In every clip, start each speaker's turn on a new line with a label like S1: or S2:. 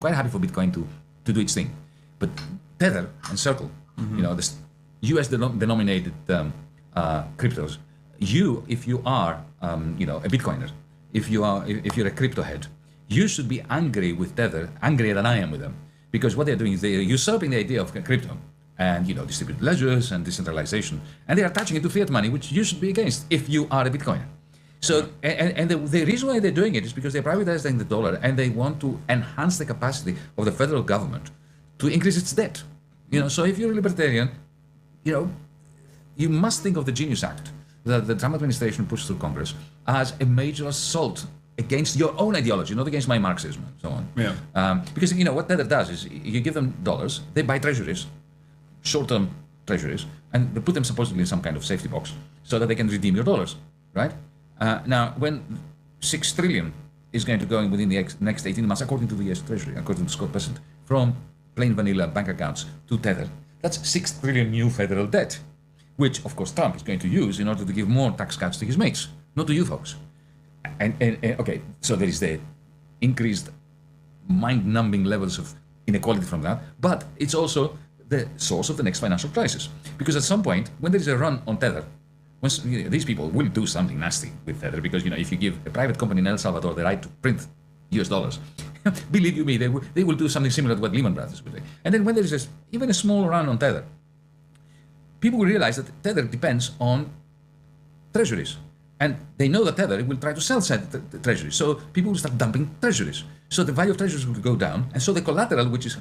S1: quite happy for Bitcoin to do its thing. But Tether and Circle, the US denominated cryptos, if you are a Bitcoiner, if you're a crypto head, you should be angry with Tether, angrier than I am with them, because what they're doing is they're usurping the idea of crypto and distributed ledgers and decentralization, and they are attaching it to fiat money, which you should be against if you are a Bitcoiner. So, and the reason why they're doing it is because they're privatizing the dollar and they want to enhance the capacity of the federal government to increase its debt. So if you're a libertarian, you must think of the Genius Act that the Trump administration pushed through Congress as a major assault against your own ideology, not against my Marxism and so on.
S2: Yeah.
S1: Because what Tether does is you give them dollars, they buy treasuries, short-term treasuries, and they put them supposedly in some kind of safety box so that they can redeem your dollars, right? Now, when 6 trillion is going to go in within the next 18 months, according to the US Treasury, according to Scott Bessent, from plain vanilla bank accounts to Tether, that's 6 trillion new federal debt, which, of course, Trump is going to use in order to give more tax cuts to his mates, not to you folks. And okay, so there is the increased mind-numbing levels of inequality from that, but it's also the source of the next financial crisis. Because at some point, when there is a run on Tether, once, these people will do something nasty with Tether, because if you give a private company in El Salvador the right to print US dollars, believe you me, they will do something similar to what Lehman Brothers would do. And then when there is even a small run on Tether, people will realize that Tether depends on treasuries. And they know that Tether will try to sell treasuries. So people will start dumping treasuries. So the value of treasuries will go down. And so the collateral, which is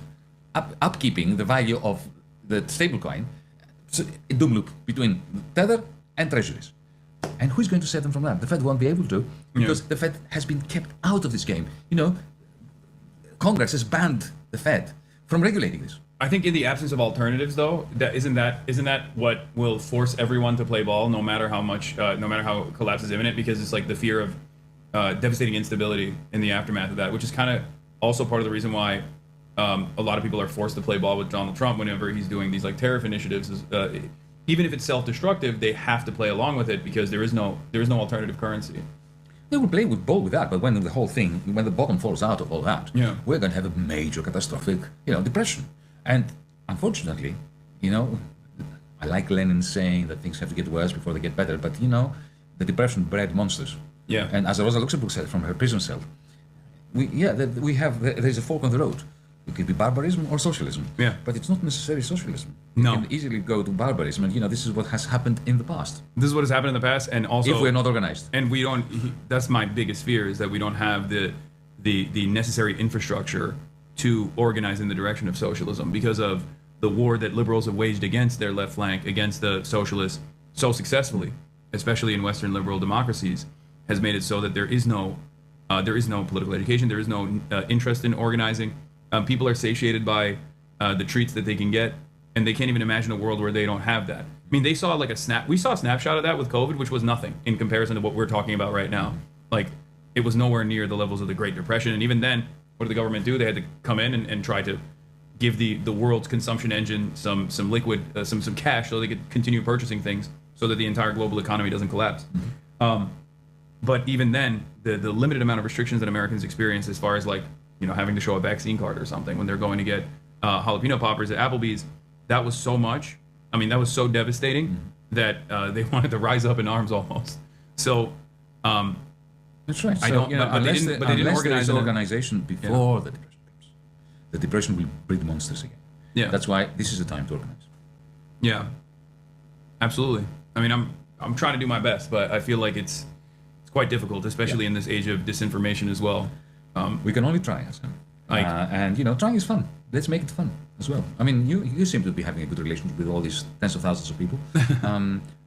S1: upkeeping the value of the stablecoin, so a doom loop between Tether and treasuries. And who's going to save them from that? The Fed won't be able to, because the Fed has been kept out of this game. Congress has banned the Fed from regulating this.
S2: I think in the absence of alternatives, though, isn't that what will force everyone to play ball, no matter how collapse is imminent, because it's like the fear of devastating instability in the aftermath of that, which is kind of also part of the reason why a lot of people are forced to play ball with Donald Trump whenever he's doing these like tariff initiatives. Even if it's self-destructive, they have to play along with it because there is no alternative currency.
S1: They will play with ball with that, but when the bottom falls out of all that, we're going to have a major catastrophic, depression. And unfortunately, I like Lenin saying that things have to get worse before they get better, but the depression bred monsters.
S2: Yeah.
S1: And as Rosa Luxemburg said from her prison cell, there's a fork on the road. It could be barbarism or socialism.
S2: Yeah.
S1: But it's not necessarily socialism.
S2: No.
S1: You can easily go to barbarism, and this is what has happened in the past.
S2: This is what has happened in the past, and also
S1: if we're not organized.
S2: And we don't. That's my biggest fear, is that we don't have the necessary infrastructure to organize in the direction of socialism, because of the war that liberals have waged against their left flank, against the socialists so successfully, especially in Western liberal democracies, has made it so that there is no political education, there is no interest in organizing. People are satiated by the treats that they can get, and they can't even imagine a world where they don't have that. I mean, we saw a snapshot of that with COVID, which was nothing in comparison to what we're talking about right now. Like, it was nowhere near the levels of the Great Depression, and even then, what did the government do? They had to come in and try to give the world's consumption engine some liquid, some cash, so they could continue purchasing things, so that the entire global economy doesn't collapse. Mm-hmm. But even then, the limited amount of restrictions that Americans experience, as far as having to show a vaccine card or something when they're going to get jalapeno poppers at Applebee's, that was so much. I mean, that was so devastating that they wanted to rise up in arms almost. So.
S1: That's right.
S2: Unless
S1: there is organization before the depression comes, the depression will breed monsters again.
S2: Yeah.
S1: That's why this is the time to organize.
S2: Yeah. Absolutely. I mean, I'm trying to do my best, but I feel like it's quite difficult, especially in this age of disinformation as well.
S1: We can only try, Hasan. And trying is fun. Let's make it fun as well. I mean, you seem to be having a good relationship with all these tens of thousands of people,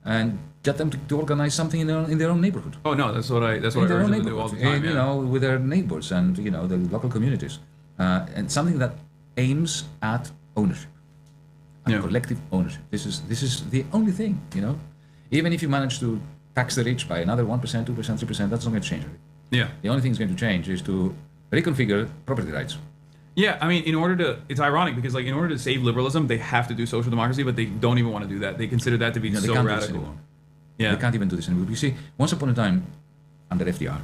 S1: and get them to organize something in their own neighborhood.
S2: Oh no, that's what I urge them to do all the time.
S1: And, with their neighbors and the local communities, and something that aims at ownership, collective ownership. This is the only thing. Even if you manage to tax the rich by another 1%, 2%, 3%, that's not going to change it.
S2: Yeah.
S1: The only thing that's going to change is to reconfigure property rights.
S2: Yeah, I mean, it's ironic because in order to save liberalism, they have to do social democracy, but they don't even want to do that. They consider that to be so radical.
S1: Yeah. They can't even do this anymore. You see, once upon a time, under FDR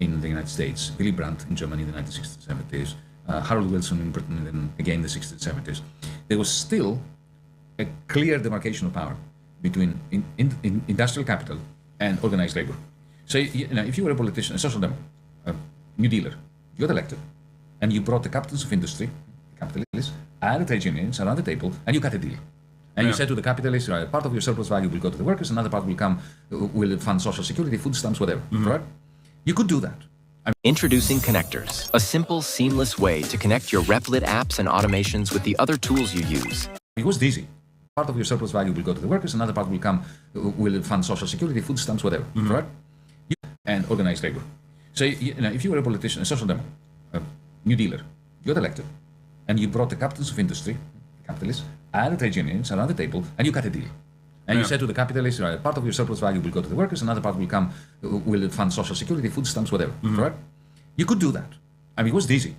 S1: in the United States, Willy Brandt in Germany in the 1960s, 70s, Harold Wilson in Britain, and then again in the 60s and 70s, there was still a clear demarcation of power between industrial capital and organized labor. So if you were a politician, a social democrat, a New Dealer, you got elected, and you brought the captains of industry, the capitalists, and the trade unions around the table, and you cut a deal. And you said to the capitalists, right, part of your surplus value will go to the workers, another part will fund social security, food stamps, whatever. Right? You could do that.
S3: Introducing Connectors, a simple, seamless way to connect your Replit apps and automations with the other tools you use.
S1: It was easy. Part of your surplus value will go to the workers, another part will fund social security, food stamps, whatever. Right? And organized labor. So if you were a politician, a social democrat, a New Dealer, you got elected, and you brought the captains of industry, the capitalists, and the trade unions around the table, and you cut a deal. And you said to the capitalists, right, part of your surplus value will go to the workers, another part will fund social security, food stamps, whatever. Right? You could do that. I mean, it was easy,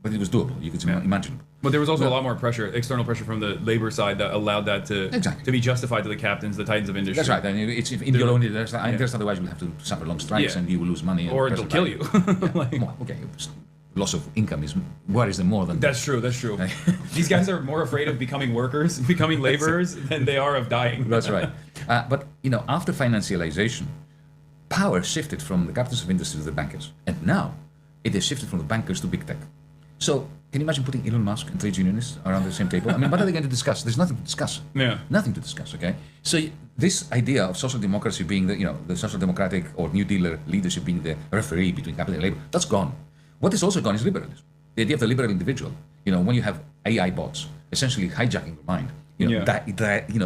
S1: but it was doable. You could imagine.
S2: But there was also a lot more pressure, external pressure from the labor side that allowed that to be justified to the captains, the titans of industry.
S1: That's right. And it's in your own interest. Otherwise, you'll have to suffer long strikes and you will lose money.
S2: Or it'll kill you.
S1: Loss of income worries them more than...
S2: That's true. These guys are more afraid of becoming workers, becoming laborers, than they are of dying.
S1: That's right. But, after financialization, power shifted from the captains of industry to the bankers. And now, it has shifted from the bankers to big tech. So, can you imagine putting Elon Musk and trade unionists around the same table? I mean, what are they going to discuss? There's nothing to discuss. Nothing to discuss, okay? So this idea of social democracy being the social democratic or New Dealer leadership being the referee between capital and labor, that's gone. What is also gone is liberalism. The idea of the liberal individual. When you have AI bots essentially hijacking your mind,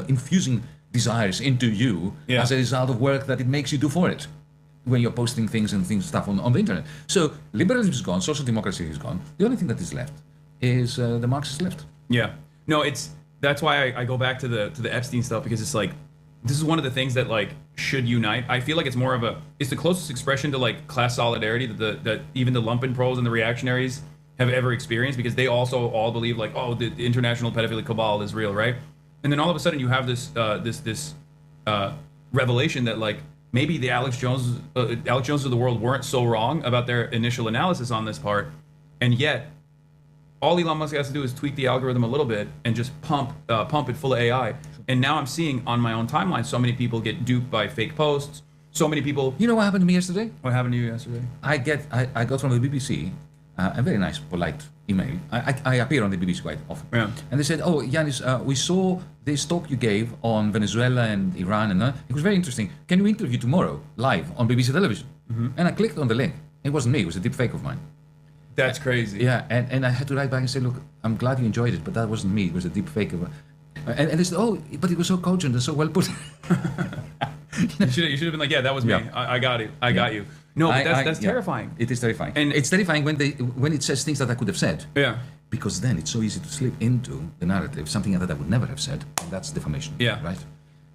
S1: infusing desires into you as a result of work that it makes you do for it. When you're posting stuff on the internet. So liberalism is gone, social democracy is gone. The only thing that is left is the Marxist left.
S2: Yeah. No, that's why I go back to the Epstein stuff, because it's like, this is one of the things that should unite. I feel like it's more of it's the closest expression to class solidarity that even the lumpen pros and the reactionaries have ever experienced, because they also all believe the international pedophilic cabal is real, right? And then all of a sudden you have this revelation that maybe the Alex Joneses of the world weren't so wrong about their initial analysis on this part, and yet all Elon Musk has to do is tweak the algorithm a little bit and just pump it full of AI. And now I'm seeing on my own timeline so many people get duped by fake posts. So many people.
S1: You know what happened to me yesterday?
S2: What happened to you yesterday?
S1: I got from the BBC a very nice, polite email. I appear on the BBC quite often.
S2: Yeah.
S1: And they said, "Oh, Yanis, we saw this talk you gave on Venezuela and Iran, and it was very interesting. Can you interview tomorrow live on BBC television?" And I clicked on the link. It wasn't me. It was a deep fake of mine.
S2: That's crazy.
S1: Yeah, and I had to write back and say, "Look, I'm glad you enjoyed it, but that wasn't me. It was a deep fake of." And they said, "Oh, but it was so cogent and so well put."
S2: You should have been like, "Yeah, that was me.
S1: Yeah.
S2: I got it. I got you." No, but that's terrifying.
S1: It is terrifying, and it's terrifying when it says things that I could have said.
S2: Yeah.
S1: Because then it's so easy to slip into the narrative something that I would never have said, and that's defamation.
S2: Yeah.
S1: Right.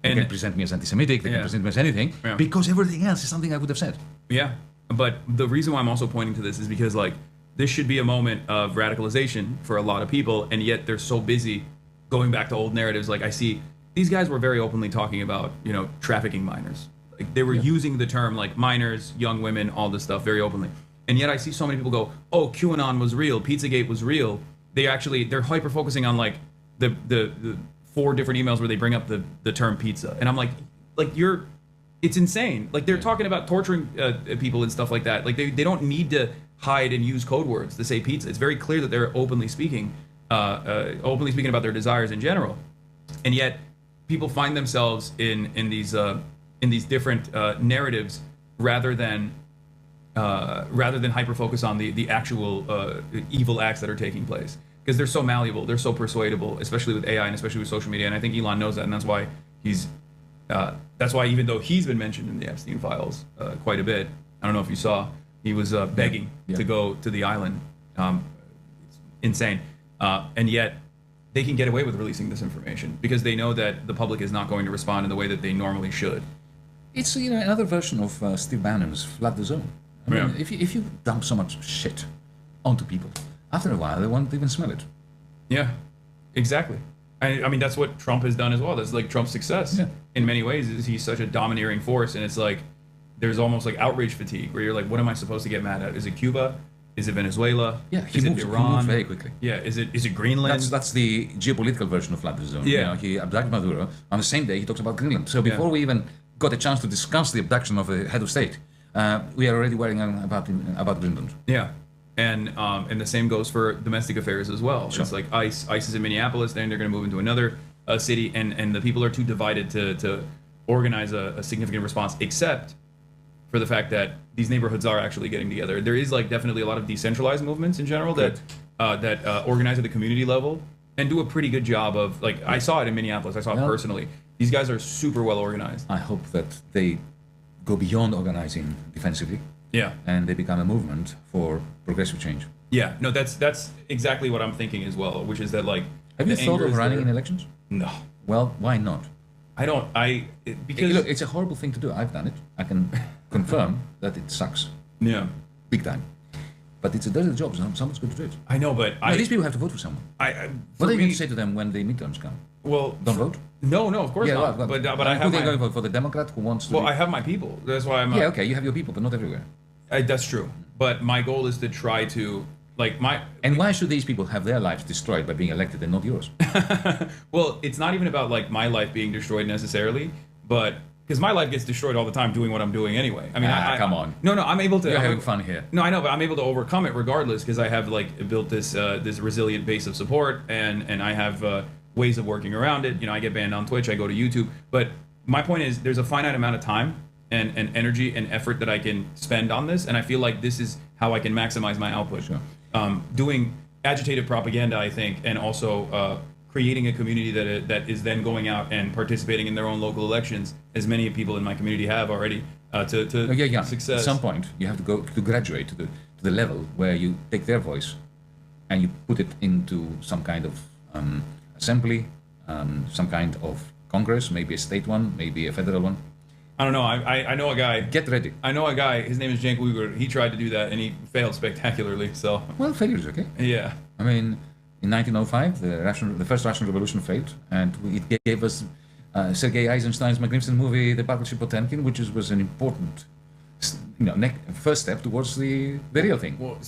S1: They can present me as anti-Semitic. They can present me as anything because everything else is something I would have said.
S2: Yeah. But the reason why I'm also pointing to this is because this should be a moment of radicalization for a lot of people, and yet they're so busy going back to old narratives. I see these guys were very openly talking about, trafficking minors. They were using the term minors, young women, all this stuff very openly. And yet I see so many people go, "Oh, QAnon was real, Pizzagate was real." They're hyper focusing on the 4 different emails where they bring up the term pizza. And I'm it's insane. Like, they're talking about torturing people and stuff like that. Like, they don't need to hide and use code words to say pizza. It's very clear that they're openly speaking about their desires in general. And yet, people find themselves in these different narratives rather than hyper focus on the actual evil acts that are taking place. Because they're so malleable, they're so persuadable, especially with AI and especially with social media. And I think Elon knows that, and that's why even though he's been mentioned in the Epstein files quite a bit, I don't know if you saw, he was begging to go to the island. It's insane. And yet they can get away with releasing this information because they know that the public is not going to respond in the way that they normally should.
S1: It's another version of Steve Bannon's flood the zone. I mean, if you dump so much shit onto people, after a while they won't even smell it.
S2: Yeah, exactly. I mean, that's what Trump has done as well. That's like Trump's success in many ways. Is he's such a domineering force, and it's like there's almost like outrage fatigue where you're like, what am I supposed to get mad at? Is it Cuba? Is it Venezuela?
S1: Yeah, he
S2: is
S1: moves,
S2: it
S1: he
S2: Iran?
S1: moves very quickly.
S2: Yeah, is it Greenland?
S1: That's the geopolitical version of flood zone.
S2: Yeah.
S1: You know, he abducted Maduro. On the same day, he talks about Greenland. So before we even got a chance to discuss the abduction of a head of state, we are already worrying about Greenland.
S2: Yeah, and the same goes for domestic affairs as well.
S1: Sure.
S2: It's like ICE is in Minneapolis, then they're going to move into another city, and the people are too divided to organize a significant response, except for the fact that these neighborhoods are actually getting together. There is like definitely a lot of decentralized movements in general that organize at the community level and do a pretty good job of, like, I saw it in Minneapolis, I saw it personally. These guys are super well organized.
S1: I hope that they go beyond organizing defensively
S2: Yeah.
S1: and they become a movement for progressive change.
S2: Yeah, no, that's exactly what I'm thinking as well, which is that, like,
S1: Have you
S2: the
S1: thought
S2: anger
S1: of
S2: is
S1: running
S2: there.
S1: in elections?
S2: No.
S1: Well, why not?
S2: Because
S1: Look, it's a horrible thing to do. I've done it. I can confirm that it sucks
S2: yeah,
S1: big time. But it's a dirty job. Someone's going to do it.
S2: I know, but
S1: These people have to vote for someone. What are you going to say to them when the midterms come?
S2: Well,
S1: Don't vote?
S2: No, of course not.
S1: Well,
S2: but I have
S1: who are they going for the Democrat who wants to?
S2: well, I have my people. That's why I'm.
S1: Yeah, okay, you have your people, but not everywhere.
S2: That's true. But my goal is to try to
S1: And why should these people have their lives destroyed by being elected and not yours?
S2: Well, it's not even about like my life being destroyed necessarily, but because my life gets destroyed all the time doing what I'm doing anyway. I mean,
S1: come on.
S2: No, I'm able to.
S1: You're having fun here.
S2: No, I know, but I'm able to overcome it regardless because I have like built this this resilient base of support, and I have ways of working around it. You know, I get banned on Twitch, I go to YouTube, but my point is there's a finite amount of time and energy and effort that I can spend on this, and I feel like this is how I can maximize my output.
S1: Sure.
S2: Doing agitated propaganda, I think, and also creating a community that is then going out and participating in their own local elections, as many people in my community have already, to success.
S1: At some point, you have to go to graduate to the level where you take their voice and you put it into some kind of assembly, some kind of Congress, maybe a state one, maybe a federal one.
S2: I don't know. I know a guy.
S1: Get ready.
S2: I know a guy. His name is Cenk Uygur. He tried to do that and he failed spectacularly. So
S1: Well, failure is okay.
S2: yeah.
S1: I mean, in 1905, the first Russian Revolution failed, and it gave us Sergei Eisenstein's magnificent movie, The Battleship Potemkin, which was an important, first step towards the real thing.
S2: Well,